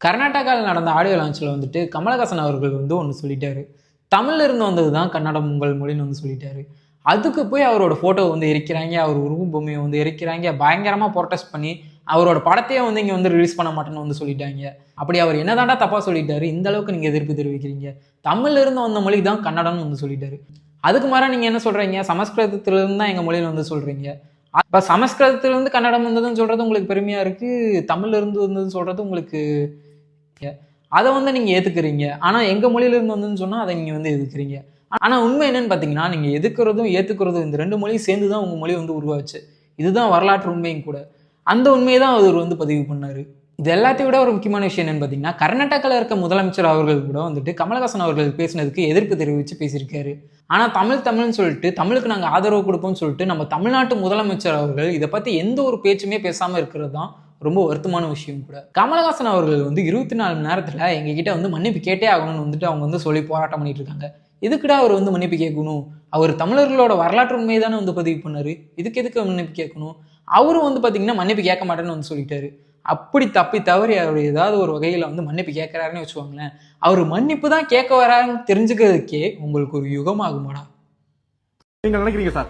கர்நாடகாவில் நடந்த ஆடியோ லான்ச்சில் வந்துட்டு கமலஹாசன் அவர்கள் வந்து ஒன்று சொல்லிட்டாரு. தமிழ்ல இருந்து வந்தது தான் கன்னடம் உங்கள் மொழின்னு வந்து சொல்லிட்டாரு. அதுக்கு போய் அவரோட ஃபோட்டோவை வந்து எரிக்கிறாங்க, அவர் உருவ பொம்மையை வந்து எரிக்கிறாங்க, பயங்கரமாக ப்ரொட்டஸ்ட் பண்ணி அவரோட படத்தையே வந்து இங்கே வந்து ரிலீஸ் பண்ண மாட்டேன்னு வந்து சொல்லிட்டாங்க. அப்படி அவர் என்னதாண்டா தப்பாக சொல்லிட்டாரு, இந்த அளவுக்கு நீங்கள் எதிர்ப்பு தெரிவிக்கிறீங்க? தமிழ்ல இருந்து வந்த மொழி தான் கன்னடம்னு வந்து சொல்லிட்டாரு. அதுக்கு மாற நீங்கள் என்ன சொல்கிறீங்க, சமஸ்கிருதத்திலிருந்து தான் எங்கள் மொழியில் வந்து சொல்கிறீங்க. இப்போ சமஸ்கிருதத்திலிருந்து கன்னடம் வந்ததுன்னு சொல்கிறது உங்களுக்கு பெருமையாக இருக்குது, தமிழ்ல இருந்து வந்ததுன்னு சொல்கிறது உங்களுக்கு அதை வந்து நீங்கள் ஏற்றுக்கிறீங்க. ஆனால் எங்கள் மொழியிலேருந்து வந்துன்னு சொன்னால் அதை நீங்கள் வந்து எதிர்க்கிறீங்க. ஆனால் உண்மை என்னன்னு பார்த்தீங்கன்னா, நீங்கள் எதிர்க்கிறதும் ஏற்றுக்கிறதும் இந்த ரெண்டு மொழியும் சேர்ந்து தான் உங்கள் மொழி வந்து உருவாச்சு. இதுதான் வரலாற்று உண்மையும் கூட. அந்த உண்மையை தான் அவர் வந்து பதிவு பண்ணார். இது எல்லாத்தையும் விட ஒரு முக்கியமான விஷயம் என்னன்னு பார்த்தீங்கன்னா, கர்நாடகாவில் இருக்க முதலமைச்சர் அவர்கள் கூட வந்துட்டு கமலஹாசன் அவர்கள் பேசினதுக்கு எதிர்ப்பு தெரிவித்து பேசியிருக்காரு. ஆனால் தமிழ்னு சொல்லிட்டு தமிழுக்கு நாங்கள் ஆதரவு கொடுப்போம்னு சொல்லிட்டு நம்ம தமிழ்நாட்டு முதலமைச்சர் அவர்கள் இதை பற்றி எந்த ஒரு பேச்சுமே பேசாமல் இருக்கிறது தான் ரொம்ப வருத்தமான விஷயம் கூட. கமலஹாசன் அவர்கள் வந்து 24 மணி நேரத்தில் எங்ககிட்ட வந்து மன்னிப்பு கேட்டே ஆகணும்னு வந்துட்டு அவங்க வந்து சொல்லி போராட்டம் பண்ணிட்டு இருக்காங்க. இதுக்குடா அவர் வந்து மன்னிப்பு கேட்கணும்? அவர் தமிழர்களோட வரலாற்று உண்மையை தானே வந்து பதிவு பண்ணாரு. இதுக்கு எதுக்கு மன்னிப்பு கேட்கணும்? அவரும் வந்து பார்த்தீங்கன்னா மன்னிப்பு கேட்க மாட்டேன்னு வந்து சொல்லிட்டாரு. அப்படி தப்பி தவறி அவர் ஏதாவது ஒரு வகையில் வந்து மன்னிப்பு கேட்கறாருன்னு வச்சுக்கோங்களேன், அவர் மன்னிப்பு தான் கேட்க வராருன்னு தெரிஞ்சுக்கிறதுக்கே உங்களுக்கு ஒரு யுகம் ஆகுமாடா? நீங்க நினைக்கிறீங்க சார்?